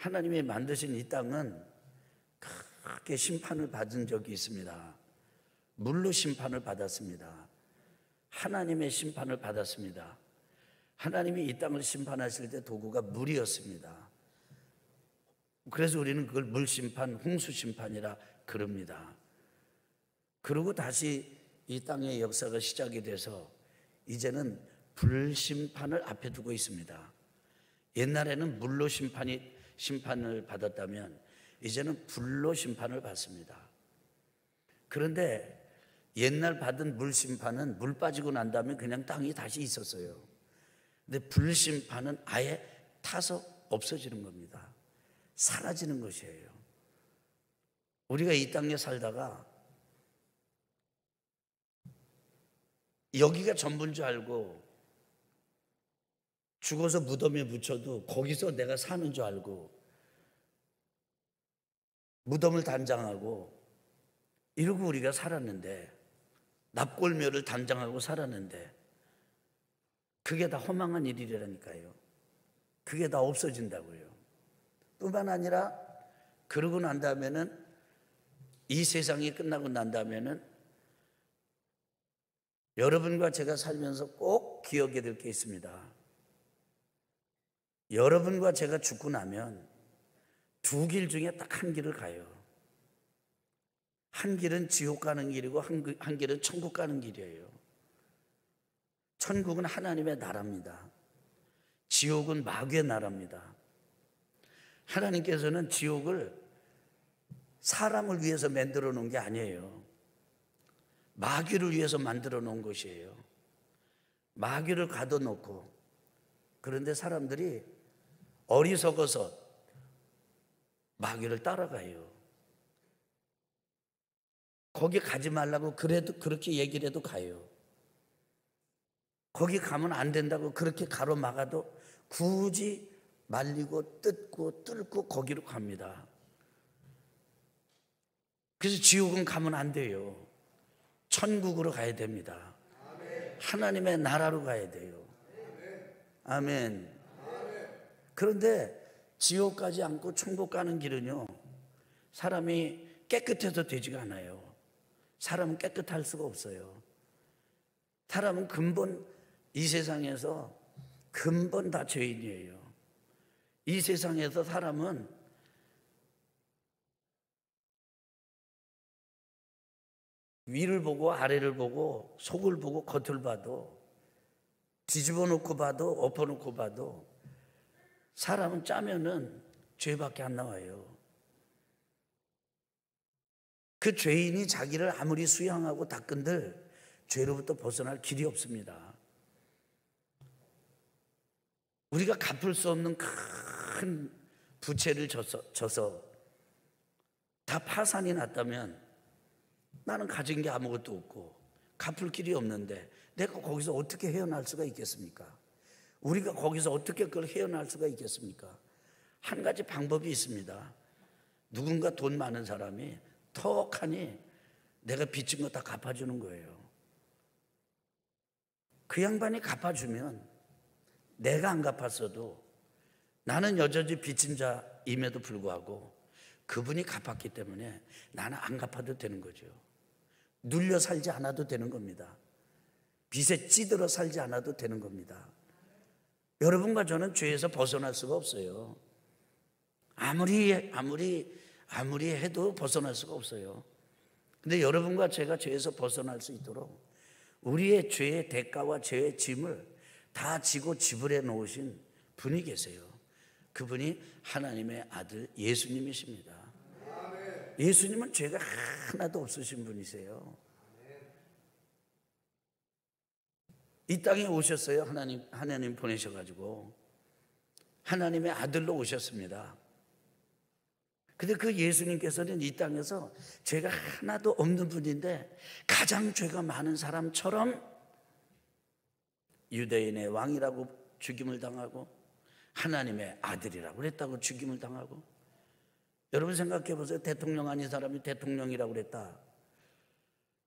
하나님이 만드신 이 땅은 크게 심판을 받은 적이 있습니다. 물로 심판을 받았습니다. 하나님의 심판을 받았습니다. 하나님이 이 땅을 심판하실 때 도구가 물이었습니다. 그래서 우리는 그걸 물심판, 홍수심판이라 그럽니다. 그리고 다시 이 땅의 역사가 시작이 돼서 이제는 불심판을 앞에 두고 있습니다. 옛날에는 물로 심판을 받았다면 이제는 불로 심판을 받습니다. 그런데 옛날 받은 물심판은 물 빠지고 난 다음에 그냥 땅이 다시 있었어요. 근데 불심판은 아예 타서 없어지는 겁니다. 사라지는 것이에요. 우리가 이 땅에 살다가 여기가 전부인 줄 알고 죽어서 무덤에 묻혀도 거기서 내가 사는 줄 알고 무덤을 단장하고 이러고 우리가 살았는데, 납골묘를 단장하고 살았는데 그게 다 허망한 일이라니까요. 그게 다 없어진다고요. 뿐만 아니라 그러고 난 다음에는, 이 세상이 끝나고 난 다음에는 여러분과 제가 살면서 꼭 기억해야 될 게 있습니다. 여러분과 제가 죽고 나면 두 길 중에 딱 한 길을 가요. 한 길은 지옥 가는 길이고 한 길은 천국 가는 길이에요. 천국은 하나님의 나라입니다. 지옥은 마귀의 나라입니다. 하나님께서는 지옥을 사람을 위해서 만들어 놓은 게 아니에요. 마귀를 위해서 만들어 놓은 것이에요. 마귀를 가둬놓고, 그런데 사람들이 어리석어서 마귀를 따라가요. 거기 가지 말라고 그래도 그렇게 얘기를 해도 가요. 거기 가면 안 된다고 그렇게 가로막아도 굳이 말리고 뜯고 뚫고 거기로 갑니다. 그래서 지옥은 가면 안 돼요. 천국으로 가야 됩니다. 하나님의 나라로 가야 돼요. 아멘. 그런데 지옥 가지 않고 천국 가는 길은요, 사람이 깨끗해서 되지가 않아요. 사람은 깨끗할 수가 없어요. 사람은 근본, 이 세상에서 근본 다 죄인이에요. 이 세상에서 사람은 위를 보고 아래를 보고 속을 보고 겉을 봐도, 뒤집어 놓고 봐도 엎어 놓고 봐도 사람은 짜면은 죄밖에 안 나와요. 그 죄인이 자기를 아무리 수양하고 닦은들 죄로부터 벗어날 길이 없습니다. 우리가 갚을 수 없는 큰 부채를 져서 다 파산이 났다면, 나는 가진 게 아무것도 없고 갚을 길이 없는데 내가 거기서 어떻게 헤어날 수가 있겠습니까? 우리가 거기서 어떻게 그걸 헤어날 수가 있겠습니까? 한 가지 방법이 있습니다. 누군가 돈 많은 사람이 턱하니 내가 빚진 거 다 갚아주는 거예요. 그 양반이 갚아주면 내가 안 갚았어도 나는 여전히 빚진 자임에도 불구하고 그분이 갚았기 때문에 나는 안 갚아도 되는 거죠. 눌려 살지 않아도 되는 겁니다. 빚에 찌들어 살지 않아도 되는 겁니다. 여러분과 저는 죄에서 벗어날 수가 없어요. 아무리 해도 벗어날 수가 없어요. 근데 여러분과 제가 죄에서 벗어날 수 있도록 우리의 죄의 대가와 죄의 짐을 다 지고 지불해 놓으신 분이 계세요. 그분이 하나님의 아들 예수님이십니다. 예수님은 죄가 하나도 없으신 분이세요. 이 땅에 오셨어요. 하나님 보내셔가지고 하나님의 아들로 오셨습니다. 근데 그 예수님께서는 이 땅에서 죄가 하나도 없는 분인데 가장 죄가 많은 사람처럼 유대인의 왕이라고 죽임을 당하고 하나님의 아들이라고 그랬다고 죽임을 당하고, 여러분 생각해 보세요. 대통령 아닌 사람이 대통령이라고 그랬다.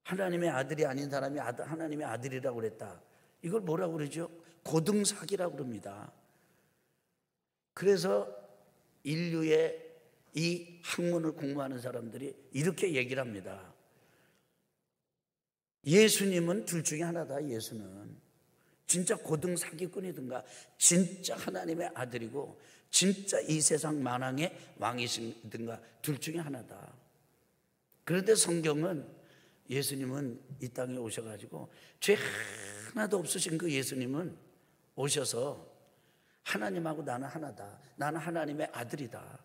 하나님의 아들이 아닌 사람이 하나님의 아들이라고 그랬다. 이걸 뭐라고 그러죠? 고등사기라고 그럽니다. 그래서 인류의 이 학문을 공부하는 사람들이 이렇게 얘기를 합니다. 예수님은 둘 중에 하나다. 예수는 진짜 고등 사기꾼이든가 진짜 하나님의 아들이고 진짜 이 세상 만왕의 왕이시든가 둘 중에 하나다. 그런데 성경은 예수님은 이 땅에 오셔가지고 죄 하나도 없으신 그 예수님은 오셔서 하나님하고 나는 하나다. 나는 하나님의 아들이다.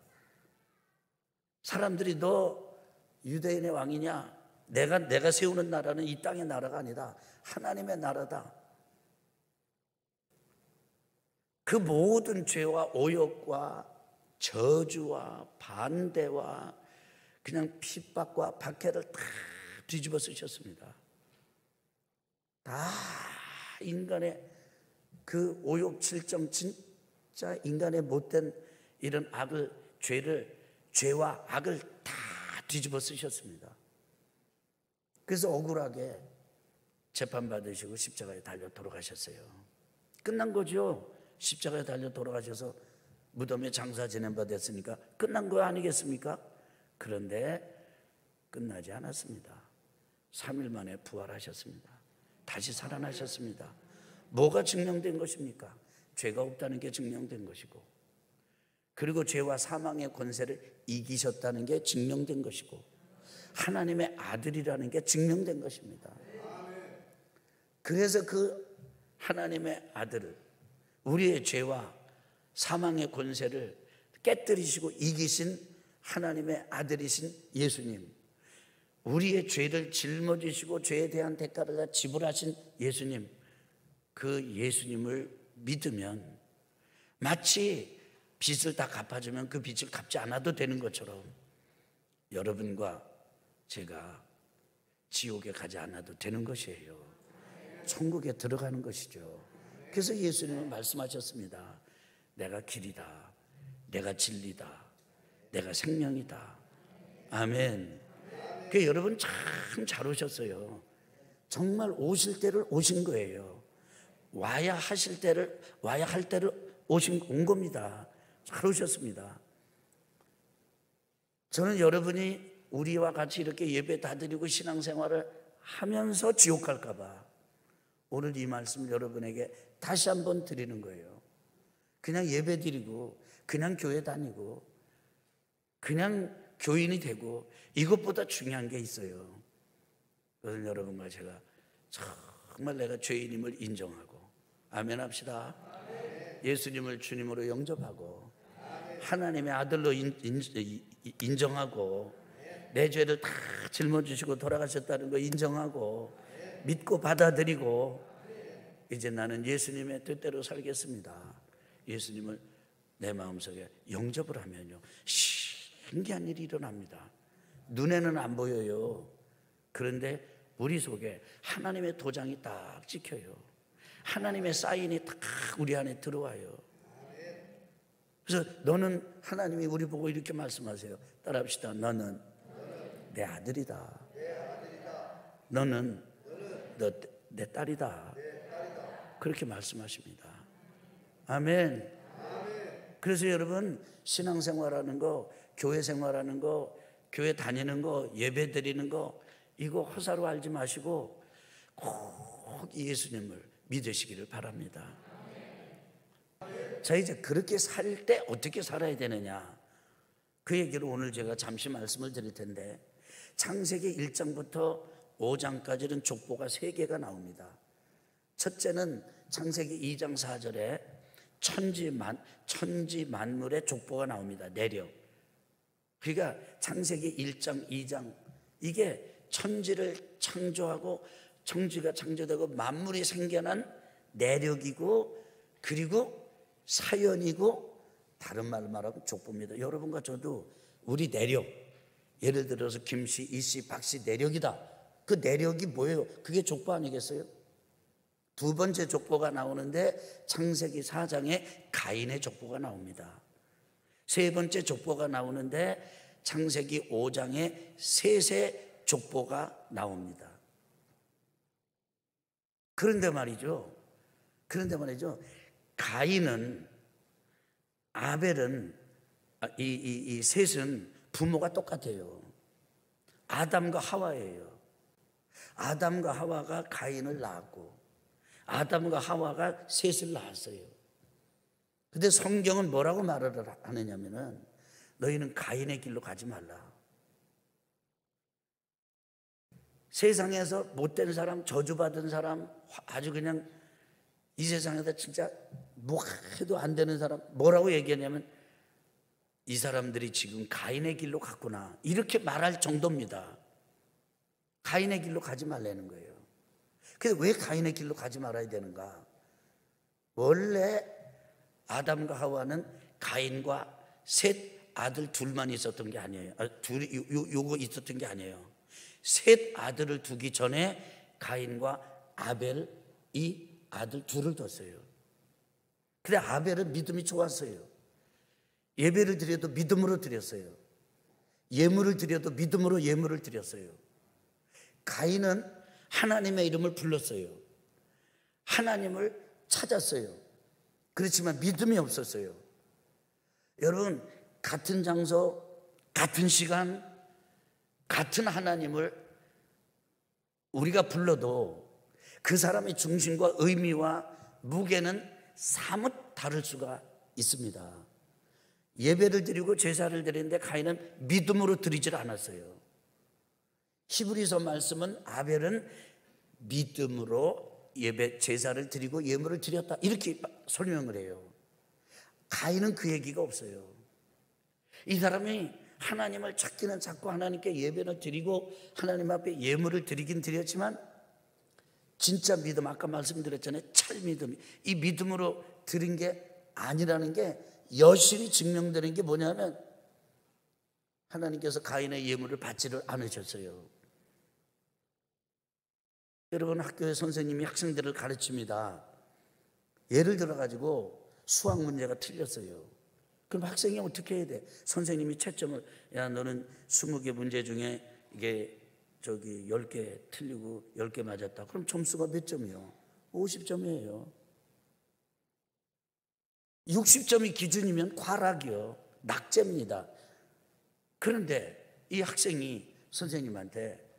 사람들이 너 유대인의 왕이냐? 내가 세우는 나라는 이 땅의 나라가 아니다. 하나님의 나라다. 그 모든 죄와 오욕과 저주와 반대와 그냥 핍박과 박해를 다 뒤집어 쓰셨습니다. 다 인간의 그 오욕 질정, 진짜 인간의 못된 이런 악을, 죄와 악을 다 뒤집어 쓰셨습니다. 그래서 억울하게 재판받으시고 십자가에 달려 돌아가셨어요. 끝난 거죠. 십자가에 달려 돌아가셔서 무덤에 장사 지낸 바 됐으니까 끝난 거 아니겠습니까? 그런데 끝나지 않았습니다. 3일 만에 부활하셨습니다. 다시 살아나셨습니다. 뭐가 증명된 것입니까? 죄가 없다는 게 증명된 것이고, 그리고 죄와 사망의 권세를 이기셨다는 게 증명된 것이고, 하나님의 아들이라는 게 증명된 것입니다. 그래서 그 하나님의 아들을, 우리의 죄와 사망의 권세를 깨뜨리시고 이기신 하나님의 아들이신 예수님, 우리의 죄를 짊어지시고 죄에 대한 대가를 다 지불하신 예수님, 그 예수님을 믿으면 마치 빚을 다 갚아주면 그 빚을 갚지 않아도 되는 것처럼 여러분과 제가 지옥에 가지 않아도 되는 것이에요. 천국에 들어가는 것이죠. 그래서 예수님은 말씀하셨습니다. 내가 길이다, 내가 진리다, 내가 생명이다. 아멘. 그 여러분 참 잘 오셨어요. 정말 오실 때를 오신 거예요. 와야 할 때를 온 겁니다. 잘 오셨습니다. 저는 여러분이 우리와 같이 이렇게 예배 다 드리고 신앙생활을 하면서 지옥 갈까 봐 오늘 이 말씀 여러분에게 다시 한번 드리는 거예요. 그냥 예배 드리고 그냥 교회 다니고 그냥 교인이 되고 이것보다 중요한 게 있어요. 그래서 여러분과 제가 정말 내가 죄인임을 인정하고, 아멘 합시다. 예수님을 주님으로 영접하고 하나님의 아들로 인정하고 내 죄를 다 짊어지시고 돌아가셨다는 거 인정하고 믿고 받아들이고, 이제 나는 예수님의 뜻대로 살겠습니다. 예수님을 내 마음속에 영접을 하면요, 신기한 일이 일어납니다. 눈에는 안 보여요. 그런데 우리 속에 하나님의 도장이 딱 찍혀요. 하나님의 사인이 딱 우리 안에 들어와요. 그래서 너는, 하나님이 우리 보고 이렇게 말씀하세요. 따라합시다. 너는 내 아들이다. 너는 내 딸이다. 그렇게 말씀하십니다. 아멘. 그래서 여러분, 신앙생활하는 거, 교회 생활하는 거, 교회 다니는 거, 예배 드리는 거, 이거 허사로 알지 마시고 꼭 예수님을 믿으시기를 바랍니다. 자, 이제 그렇게 살 때 어떻게 살아야 되느냐, 그 얘기를 오늘 제가 잠시 말씀을 드릴 텐데, 창세기 1장부터 5장까지는 족보가 3개가 나옵니다. 첫째는 창세기 2장 4절에 천지 만물의 족보가 나옵니다. 내력. 그러니까 창세기 1장 2장, 이게 천지를 창조하고 천지가 창조되고 만물이 생겨난 내력이고, 그리고 사연이고, 다른 말로 말하면 족보입니다. 여러분과 저도 우리 내력, 예를 들어서 김씨, 이씨, 박씨 내력이다. 그 내력이 뭐예요? 그게 족보 아니겠어요? 두 번째 족보가 나오는데 창세기 4장에 가인의 족보가 나옵니다. 세 번째 족보가 나오는데 창세기 5장에 셋의 족보가 나옵니다. 그런데 말이죠, 가인은, 아벨은 이 셋은 부모가 똑같아요. 아담과 하와예요. 아담과 하와가 가인을 낳았고 아담과 하와가 셋을 낳았어요. 근데 성경은 뭐라고 말을 하느냐면은 너희는 가인의 길로 가지 말라. 세상에서 못된 사람, 저주받은 사람, 아주 그냥 이 세상에서 진짜 뭐 해도 안 되는 사람, 뭐라고 얘기하냐면 이 사람들이 지금 가인의 길로 갔구나, 이렇게 말할 정도입니다. 가인의 길로 가지 말라는 거예요. 근데 왜 가인의 길로 가지 말아야 되는가? 원래 아담과 하와는 가인과 셋 아들 둘만 있었던 게 아니에요. 요거 있었던 게 아니에요. 셋 아들을 두기 전에 가인과 아벨이 아들 둘을 뒀어요. 근데 아벨은 믿음이 좋았어요. 예배를 드려도 믿음으로 드렸어요. 예물을 드려도 믿음으로 예물을 드렸어요. 가인은 하나님의 이름을 불렀어요. 하나님을 찾았어요. 그렇지만 믿음이 없었어요. 여러분, 같은 장소, 같은 시간, 같은 하나님을 우리가 불러도 그 사람의 중심과 의미와 무게는 사뭇 다를 수가 있습니다. 예배를 드리고 제사를 드리는데 가인은 믿음으로 드리질 않았어요. 히브리서 말씀은 아벨은 믿음으로 예배 제사를 드리고 예물을 드렸다, 이렇게 설명을 해요. 가인은 그 얘기가 없어요. 이 사람이 하나님을 찾기는 찾고 하나님께 예배를 드리고 하나님 앞에 예물을 드리긴 드렸지만 진짜 믿음, 아까 말씀드렸잖아요. 찰 믿음, 이 믿음으로 드린 게 아니라는 게 여실히 증명되는 게 뭐냐면 하나님께서 가인의 예물을 받지를 않으셨어요. 여러분, 학교에 선생님이 학생들을 가르칩니다. 예를 들어 가지고 수학 문제가 틀렸어요. 그럼 학생이 어떻게 해야 돼? 선생님이 채점을, 야 너는 20개 문제 중에 이게 10개 틀리고 10개 맞았다. 그럼 점수가 몇 점이요? 50점이에요. 60점이 기준이면 과락이요, 낙제입니다. 그런데 이 학생이 선생님한테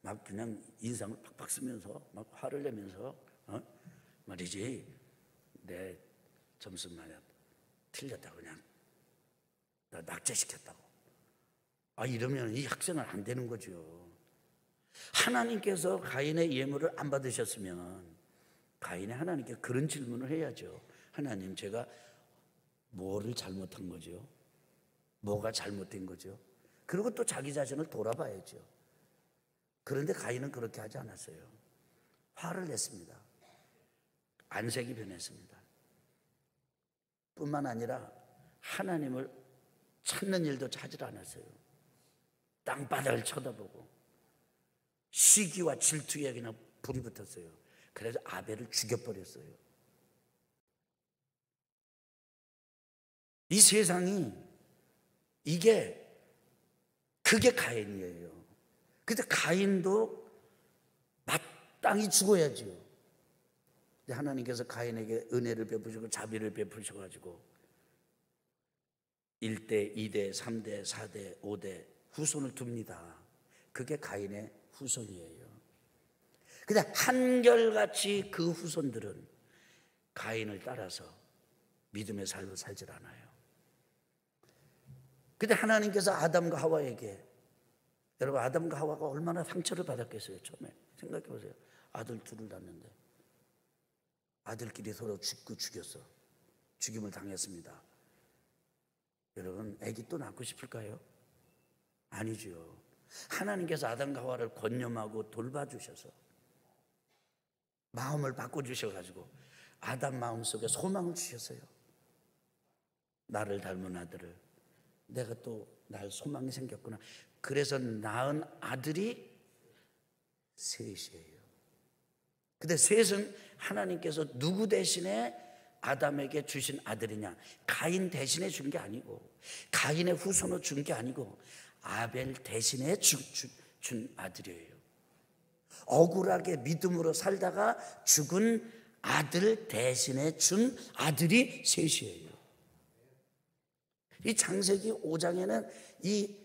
막 그냥 인상을 팍팍 쓰면서 막 화를 내면서 말이지, 내 점수 말이야 틀렸다, 그냥 나 낙제시켰다고. 이러면 이 학생은 안 되는 거죠. 하나님께서 가인의 예물을 안 받으셨으면 가인이 하나님께 그런 질문을 해야죠. 하나님, 제가 뭐를 잘못한 거죠? 뭐가 잘못된 거죠? 그리고 또 자기 자신을 돌아봐야죠. 그런데 가인은 그렇게 하지 않았어요. 화를 냈습니다. 안색이 변했습니다. 뿐만 아니라 하나님을 찾는 일도 하질 않았어요. 땅바닥을 쳐다보고 시기와 질투에 그냥 불이 붙었어요. 그래서 아벨을 죽여버렸어요. 이 세상이 그게 가인이에요. 근데 가인도 마땅히 죽어야지요. 근데 하나님께서 가인에게 은혜를 베푸시고 자비를 베푸셔가지고 1대, 2대, 3대, 4대, 5대 후손을 둡니다. 그게 가인의 후손이에요. 근데 한결같이 그 후손들은 가인을 따라서 믿음의 삶을 살질 않아요. 근데 하나님께서 아담과 하와에게, 여러분, 아담과 하와가 얼마나 상처를 받았겠어요. 처음에 생각해 보세요. 아들 둘을 낳는데 아들끼리 서로 죽였어. 죽임을 당했습니다. 여러분, 아기 또 낳고 싶을까요? 아니죠. 하나님께서 아담과 하와를 권념하고 돌봐주셔서 마음을 바꿔주셔가지고 아담 마음속에 소망을 주셨어요. 나를 닮은 아들을, 내가 또 날 소망이 생겼구나. 그래서 낳은 아들이 셋이에요. 근데 셋은 하나님께서 누구 대신에 아담에게 주신 아들이냐? 가인 대신에 준 게 아니고, 가인의 후손으로 준 게 아니고 아벨 대신에 준 아들이에요. 억울하게 믿음으로 살다가 죽은 아들 대신에 준 아들이 셋이에요. 이 창세기 5장에는 이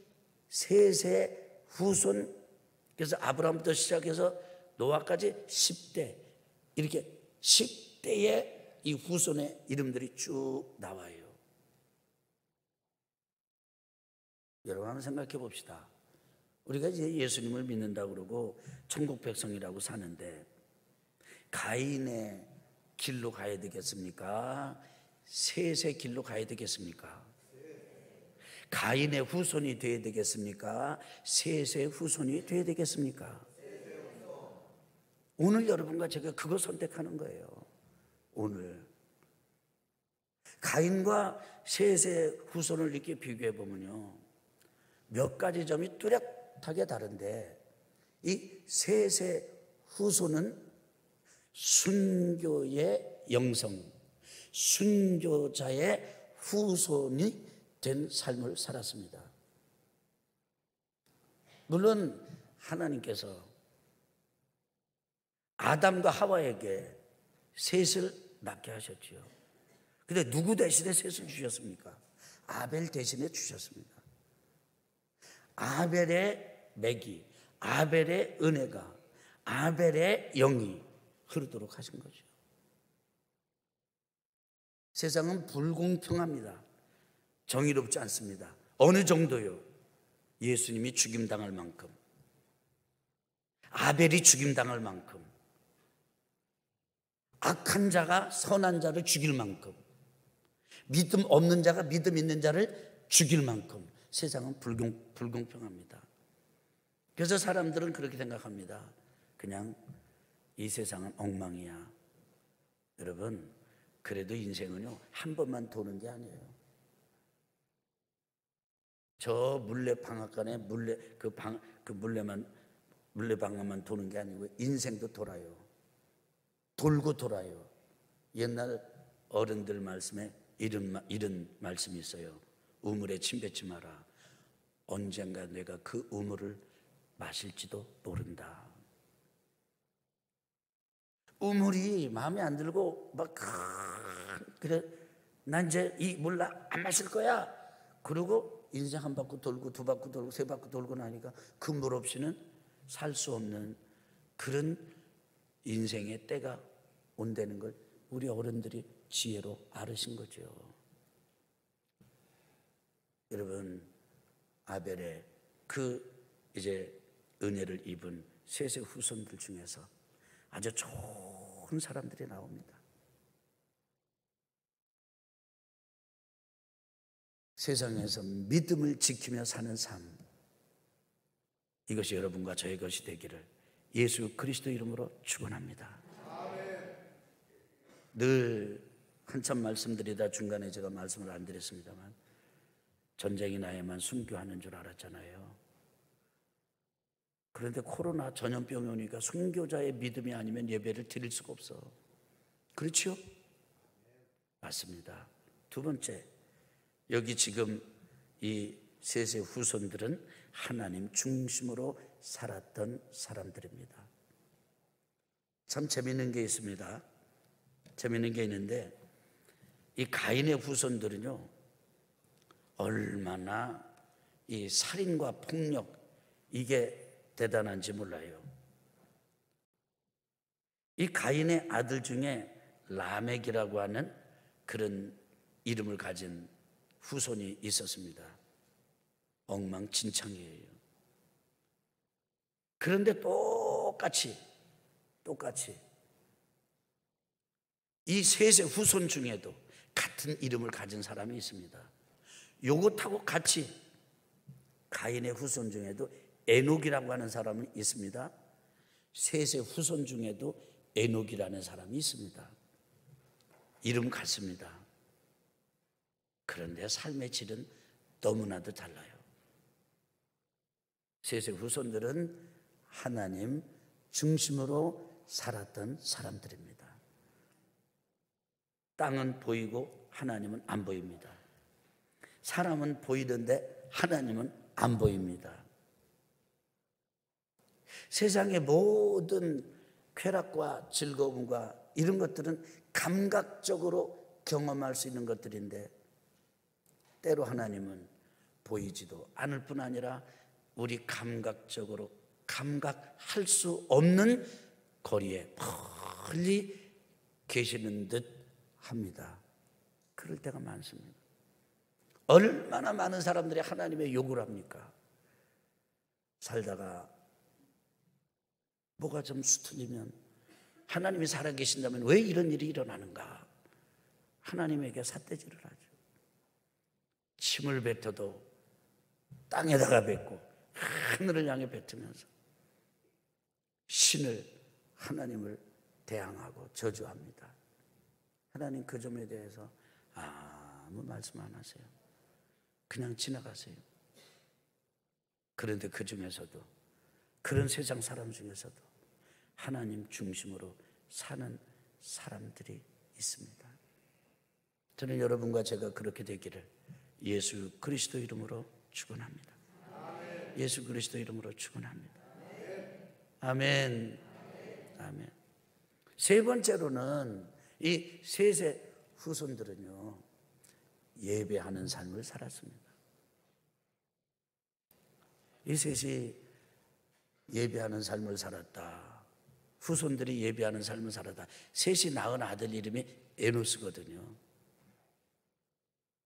셋의 후손, 그래서 아브라함부터 시작해서 노아까지 10대, 이렇게 10대의 이 후손의 이름들이 쭉 나와요. 여러분 한번 생각해 봅시다. 우리가 이제 예수님을 믿는다고 그러고 천국 백성이라고 사는데 가인의 길로 가야 되겠습니까? 셋의 길로 가야 되겠습니까? 가인의 후손이 되어야 되겠습니까? 셋의 후손이 되어야 되겠습니까? 오늘 여러분과 제가 그거 선택하는 거예요. 오늘 가인과 셋의 후손을 이렇게 비교해 보면요, 몇 가지 점이 뚜렷하게 다른데, 이 셋의 후손은 순교의 영성, 순교자의 후손이 된 삶을 살았습니다. 물론 하나님께서 아담과 하와에게 셋을 낳게 하셨지요. 근데 누구 대신에 셋을 주셨습니까? 아벨 대신에 주셨습니다. 아벨의 맥이, 아벨의 은혜가, 아벨의 영이 흐르도록 하신 거죠. 세상은 불공평합니다. 정의롭지 않습니다. 어느 정도요? 예수님이 죽임당할 만큼, 아벨이 죽임당할 만큼, 악한 자가 선한 자를 죽일 만큼, 믿음 없는 자가 믿음 있는 자를 죽일 만큼 세상은 불공평합니다. 그래서 사람들은 그렇게 생각합니다. 그냥 이 세상은 엉망이야. 여러분, 그래도 인생은요 한 번만 도는 게 아니에요. 저 물레방앗간에 물레방앗만 도는 게 아니고 인생도 돌아요. 돌고 돌아요. 옛날 어른들 말씀에 이런 말씀이 있어요. 우물에 침 뱉지 마라. 언젠가 내가 그 우물을 마실지도 모른다. 우물이 마음에 안 들고 막 그래, 난 이제 이 물 안 마실 거야. 그러고 인생 한 바퀴 돌고 두 바퀴 돌고 세 바퀴 돌고 나니까 그 물 없이는 살 수 없는 그런 인생의 때가 온다는 걸 우리 어른들이 지혜로 알으신 거죠. 여러분, 아벨의 그 이제 은혜를 입은 셋의 후손들 중에서 아주 좋은 사람들이 나옵니다. 세상에서 믿음을 지키며 사는 삶, 이것이 여러분과 저의 것이 되기를 예수 그리스도 이름으로 축원합니다. 늘 한참 말씀드리다 중간에 제가 말씀을 안 드렸습니다만, 전쟁이 나야만 순교하는 줄 알았잖아요. 그런데 코로나 전염병이 오니까 순교자의 믿음이 아니면 예배를 드릴 수가 없어. 그렇죠? 맞습니다. 두 번째, 여기 지금 이 셋의 후손들은 하나님 중심으로 살았던 사람들입니다. 참 재미있는 게 있습니다. 재미있는 게 있는데, 이 가인의 후손들은요 얼마나 이 살인과 폭력, 이게 대단한지 몰라요. 이 가인의 아들 중에 라멕이라고 하는 그런 이름을 가진 후손이 있었습니다. 엉망진창이에요. 그런데 똑같이 이 셋의 후손 중에도 같은 이름을 가진 사람이 있습니다. 요것하고 같이 가인의 후손 중에도 에녹이라고 하는 사람이 있습니다. 셋의 후손 중에도 에녹이라는 사람이 있습니다. 이름 같습니다. 그런데 삶의 질은 너무나도 달라요. 셋의 후손들은 하나님 중심으로 살았던 사람들입니다. 땅은 보이고 하나님은 안 보입니다. 사람은 보이던데 하나님은 안 보입니다. 세상의 모든 쾌락과 즐거움과 이런 것들은 감각적으로 경험할 수 있는 것들인데, 때로 하나님은 보이지도 않을 뿐 아니라 우리 감각적으로 감각할 수 없는 거리에 멀리 계시는 듯 합니다. 그럴 때가 많습니다. 얼마나 많은 사람들이 하나님의 욕을 합니까? 살다가 뭐가 좀 수틀리면 하나님이 살아계신다면 왜 이런 일이 일어나는가? 하나님에게 삿대질을 하죠. 침을 뱉어도 땅에다가 뱉고 하늘을 향해 뱉으면서 신을, 하나님을 대항하고 저주합니다. 하나님 그 점에 대해서 아무 말씀 안 하세요. 그냥 지나가세요. 그런데 그 중에서도, 그런 세상 사람 중에서도 하나님 중심으로 사는 사람들이 있습니다. 저는 여러분과 제가 그렇게 되기를 예수 그리스도 이름으로 축원합니다. 예수 그리스도 이름으로 축원합니다. 아멘. 아멘. 세 번째로는 이 셋의 후손들은요, 예배하는 삶을 살았습니다. 이 셋이 예배하는 삶을 살았다. 후손들이 예배하는 삶을 살았다. 셋이 낳은 아들 이름이 에노스거든요.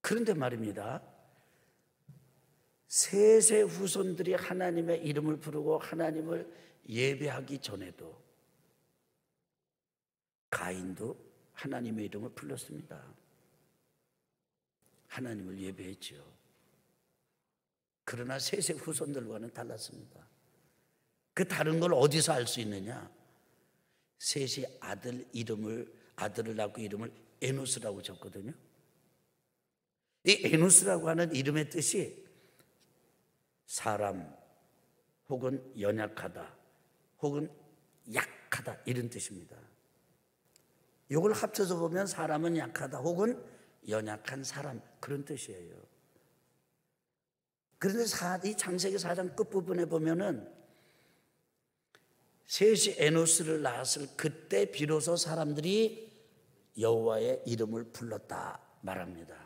그런데 말입니다, 셋의 후손들이 하나님의 이름을 부르고 하나님을 예배하기 전에도 가인도 하나님의 이름을 불렀습니다. 하나님을 예배했지요. 그러나 셋의 후손들과는 달랐습니다. 그 다른 걸 어디서 알 수 있느냐? 셋이 아들을 낳고 이름을 에노스라고 졌거든요. 이 에노스라고 하는 이름의 뜻이 사람 혹은 연약하다 혹은 약하다 이런 뜻입니다. 이걸 합쳐서 보면 사람은 약하다 혹은 연약한 사람 그런 뜻이에요. 그런데 이 창세기 4장 끝부분에 보면은 셋이 에노스를 낳았을 그때 비로소 사람들이 여호와의 이름을 불렀다 말합니다.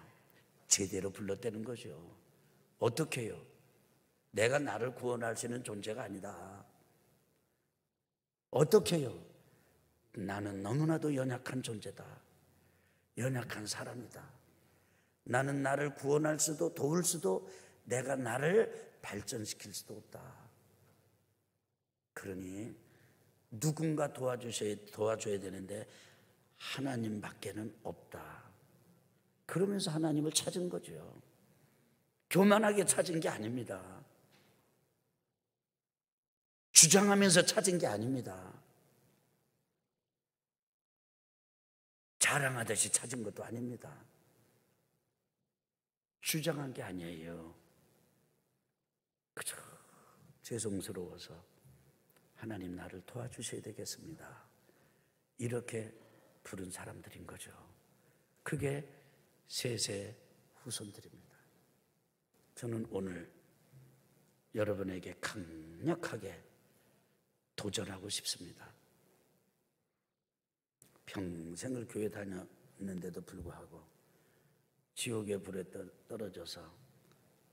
제대로 불렀다는 거죠. 어떻게 해요? 내가 나를 구원할 수 있는 존재가 아니다. 어떻게 해요? 나는 너무나도 연약한 존재다. 연약한 사람이다. 나는 나를 구원할 수도 도울 수도 내가 나를 발전시킬 수도 없다. 그러니 누군가 도와줘야 되는데 하나님밖에는 없다. 그러면서 하나님을 찾은 거죠. 교만하게 찾은 게 아닙니다. 주장하면서 찾은 게 아닙니다. 자랑하듯이 찾은 것도 아닙니다. 주장한 게 아니에요. 그저 죄송스러워서 하나님 나를 도와주셔야 되겠습니다. 이렇게 부른 사람들인 거죠. 그게 셋의 후손들입니다. 저는 오늘 여러분에게 강력하게 도전하고 싶습니다. 평생을 교회 다녔는데도 불구하고 지옥의 불에 떨어져서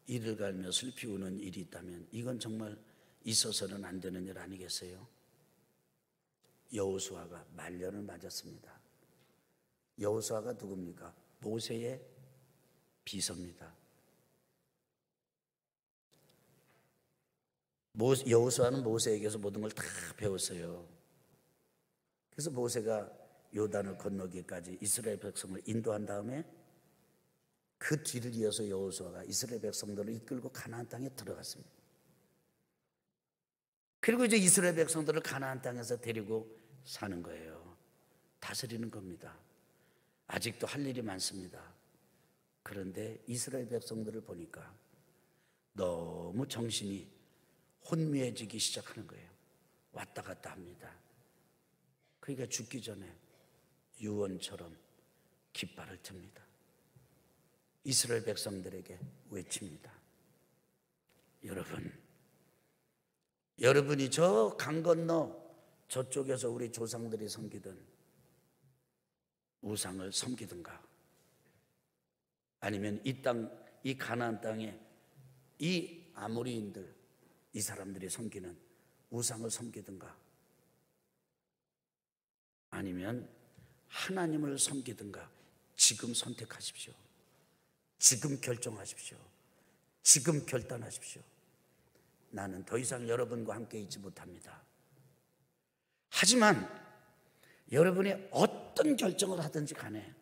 이를 갈며 슬피 우는 일이 있다면 이건 정말 있어서는 안 되는 일 아니겠어요? 여호수아가 말년을 맞았습니다. 여호수아가 누굽니까? 모세의 비서입니다. 여호수아는 모세에게서 모든 걸 다 배웠어요. 그래서 모세가 요단을 건너기까지 이스라엘 백성을 인도한 다음에 그 뒤를 이어서 여호수아가 이스라엘 백성들을 이끌고 가나안 땅에 들어갔습니다. 그리고 이제 이스라엘 백성들을 가나안 땅에서 데리고 사는 거예요. 다스리는 겁니다. 아직도 할 일이 많습니다. 그런데 이스라엘 백성들을 보니까 너무 정신이 혼미해지기 시작하는 거예요. 왔다 갔다 합니다. 그러니까 죽기 전에 유언처럼 깃발을 듭니다. 이스라엘 백성들에게 외칩니다. 여러분이 저 강 건너 저쪽에서 우리 조상들이 섬기던 우상을 섬기든가 아니면 이 땅 이 가나안 땅에 이 아모리인들, 이 사람들이 섬기는 우상을 섬기든가 아니면 하나님을 섬기든가 지금 선택하십시오. 지금 결정하십시오. 지금 결단하십시오. 나는 더 이상 여러분과 함께 있지 못합니다. 하지만 여러분이 어떤 결정을 하든지 간에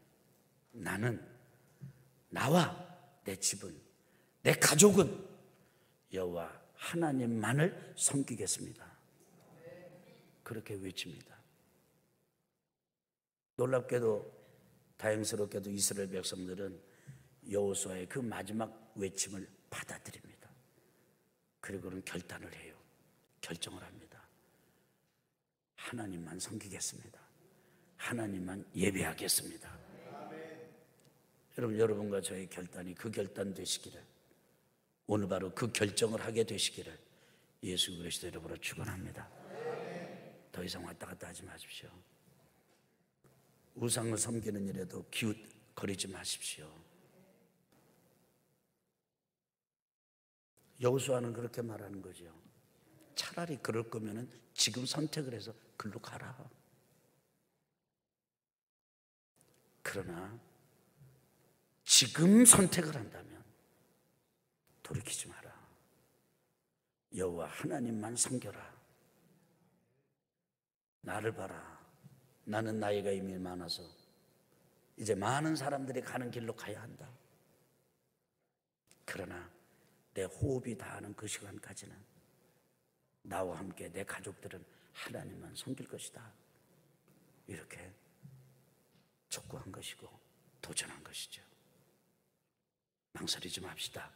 나는, 나와 내 집은, 내 가족은 여호와 하나님만을 섬기겠습니다. 그렇게 외칩니다. 놀랍게도 다행스럽게도 이스라엘 백성들은 여호수아의 그 마지막 외침을 받아들입니다. 그리고는 결단을 해요. 결정을 합니다. 하나님만 섬기겠습니다. 하나님만 예배하겠습니다. 여러분, 여러분과 저의 결단이 그 결단 되시기를, 오늘 바로 그 결정을 하게 되시기를 예수 그리스도 이름으로 축원합니다. 더 이상 왔다 갔다 하지 마십시오. 우상을 섬기는 일에도 기웃거리지 마십시오. 여호수아는 그렇게 말하는 거죠. 차라리 그럴 거면은 지금 선택을 해서 글로 가라. 그러나 지금 선택을 한다면 돌이키지 마라. 여호와 하나님만 섬겨라. 나를 봐라. 나는 나이가 이미 많아서 이제 많은 사람들이 가는 길로 가야 한다. 그러나 내 호흡이 닿는 그 시간까지는 나와 함께 내 가족들은 하나님만 섬길 것이다. 이렇게 촉구한 것이고 도전한 것이죠. 망설이지 맙시다.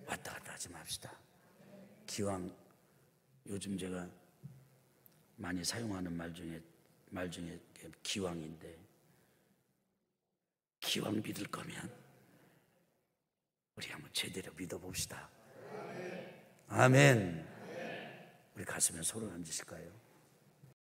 왔다 갔다 하지 맙시다. 기왕, 요즘 제가 많이 사용하는 말 중에 기왕인데, 기왕 믿을 거면 우리 한번 제대로 믿어봅시다. 아멘. 우리 가슴에 손을 얹으실까요?